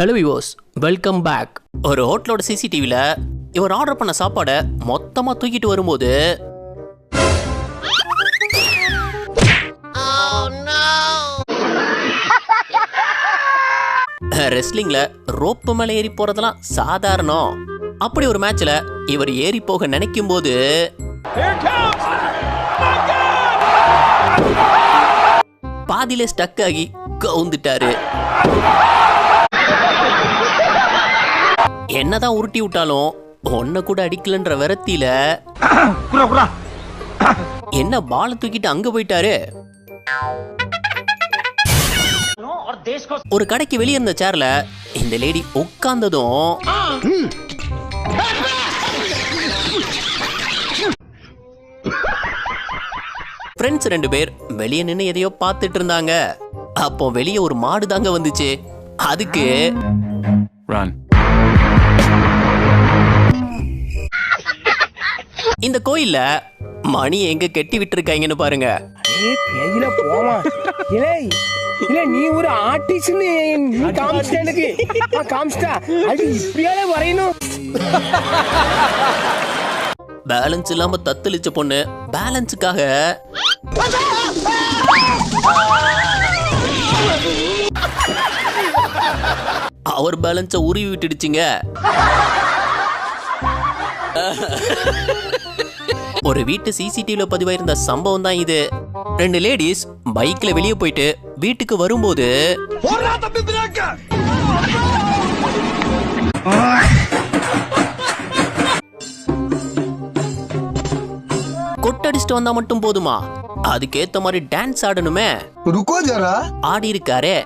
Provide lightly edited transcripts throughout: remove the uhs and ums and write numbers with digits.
Hello viewers, welcome back. ஒரு ஹோட்டலோட சிசிடிவியில் இவர் ஆர்டர் பண்ண சாப்பாடை மொத்தமாக தூக்கிட்டு வரும்போது ரெஸ்லிங்ல ரோப்பு மேலே ஏறி போறதெல்லாம் சாதாரணம். அப்படி ஒரு மேட்ச்ல இவர் ஏறி போக நினைக்கும் போது பாதியிலே ஸ்டக் ஆகி கவுந்துட்டாரு. என்னதான் உருட்டி விட்டாலும் ஒன்ன கூட அடிக்கலன்ற விரத்தியில என்ன பால தூக்கிட்டு அங்க போயிட்டாரு. ஒரு கடைக்கு வெளியே இருந்த சேர்ல இந்த லேடி உட்கார்ந்ததும் ஃப்ரெண்ட்ஸ் 2 பேர் வெளியே நின்று எதையோ பார்த்துட்டு இருந்தாங்க. அப்போ வெளியே ஒரு மாடு தாங்க வந்துச்சு. அதுக்கு இந்த கோயில்ல மணி எங்க கெட்டி விட்டுருக்காங்கன்னு பாருங்க. நீ ஒரு ஆர்டிஸ்ட் வரையணும். பேலன்ஸ் இல்லாம தத்தளிச்ச பொண்ணு பேலன்ஸுக்காக அவர் பேலன்ஸ உருவி விட்டுடுச்சுங்க. ஒரு வீட்டு சிசிடிவில பதிவாயிருந்த சம்பவம் தான் இது. 2 லேடிஸ் பைக்ல வெளியே போயிட்டு வீட்டுக்கு வரும்போது கொட்டடிச்சுட்டு வந்தா மட்டும் போதுமா, அதுக்கேத்த மாதிரி டான்ஸ் ஆடணுமே. ஆடி இருக்காரே.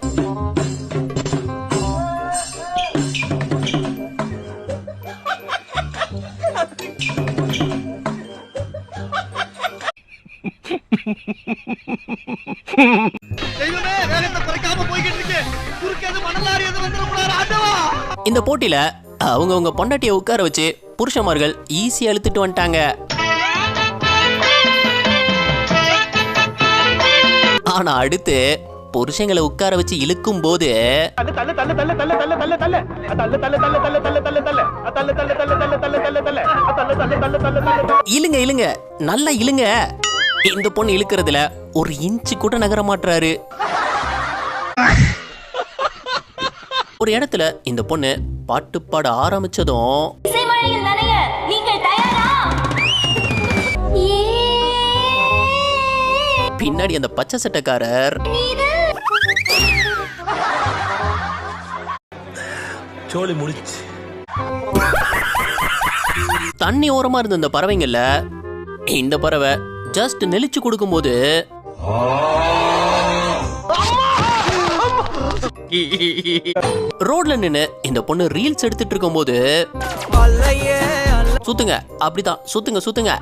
இந்த போட்டியில அவங்க பொண்டாட்டியை உட்கார வச்சு புருஷமார்கள் ஈஸியா இழுத்துட்டு வந்துட்டாங்க. ஆனா அடுத்து புருஷங்களை உட்கார வச்சு இழுக்கும் போது இழுங்க இழுங்க நல்லா இழுங்க. இந்த பொண்ணு இழுக்கிறதுல ஒரு இன்ச்சு கூட நகர மாட்டாரு. ஒரு இடத்துல இந்த பொண்ணு பாட்டு பாட ஆரம்பிச்சதும் பின்னாடி அந்த பச்சை சட்டைக்காரர் சோலி முடிச்சு தண்ணி ஓரமா இருந்த இந்த பறவைங்கள்ல இந்த பறவை ஜஸ்ட் நெளிச்சு கொடுக்கும் போது ரோட்ல நின்னு இந்த பொண்ணு ரீல்ஸ் எடுத்துட்டு இருக்கும் போது சுத்துங்க, அப்படிதான் சுத்துங்க சுத்துங்க.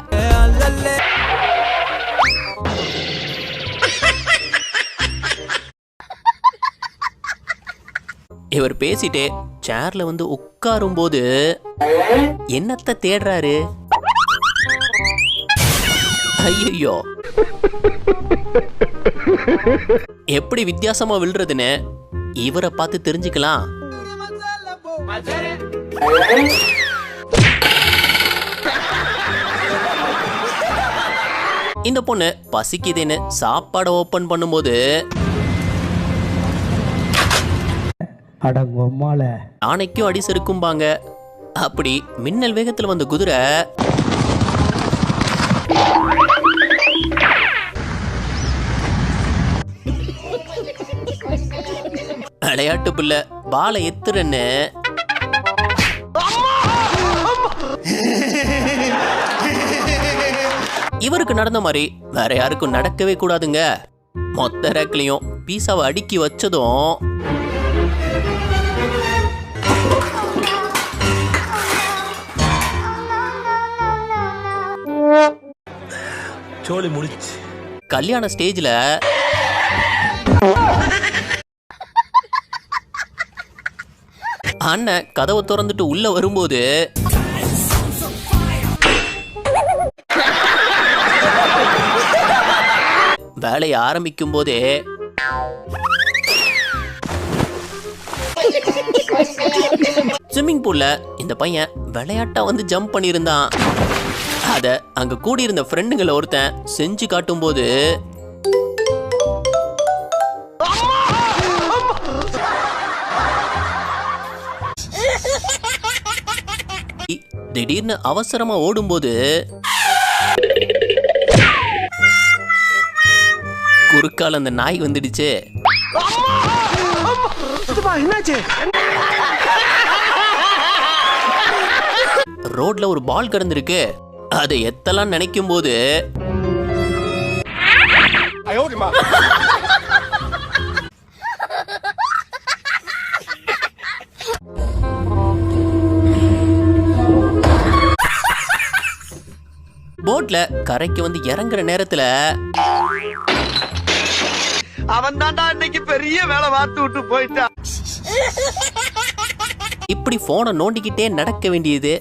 இவர் பேசிட்டே சேர்ல வந்து உட்காரும் போது என்னத்த தேடுறாரு? ஐயோ, எப்படி வித்தியாசமா விழுறதுன்னு இவரை பார்த்து தெரிஞ்சுக்கலாம். இந்த பொண்ணு பசிக்குதுன்னு சாப்பாடை ஓபன் பண்ணும்போது ஆனைக்கும் அடி செருக்கும்பாங்க. அப்படி மின்னல் வேகத்துல வந்த குதிரை விளையாட்டு பிள்ளை பாலை எத்துறன்னு இவருக்கு நடந்த மாதிரி வேற யாருக்கும் நடக்கவே கூடாதுங்க. மொத்த ரேக்லயும் பீஸாவை அடுக்கி வச்சதும் சோலி முடிச்சு கல்யாண ஸ்டேஜ்ல அண்ணன் கதவை திறந்துட்டு உள்ள வரும்போது வேலையை ஆரம்பிக்கும் போதே ஸ்விம்மிங் பூல்ல இந்த பையன் விளையாட்டா வந்து ஜம்ப் பண்ணியிருந்தான். அத அங்க கூடியிருந்த ஃப்ரெண்டுங்களை ஒருத்தன் செஞ்சு காட்டும் போது திடீர்னு அவசரமா ஓடும்போது குறுக்கால அந்த நாய் வந்துடுச்சு. ரோட்ல ஒரு பால் கிடந்திருக்கு. அதை எத்தலாம் நினைக்கும் போது போட்ல கரைக்கு வந்து இறங்குற நேரத்துல அவன் தான்டா இன்னைக்கு பெரிய வேலை பார்த்து விட்டு போயிட்டான். இப்படி போனை நோண்டிக்கிட்டே நடக்க வேண்டியது,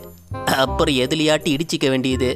அப்புறம் எதிலியாட்டி இடிச்சிக்க வேண்டியது.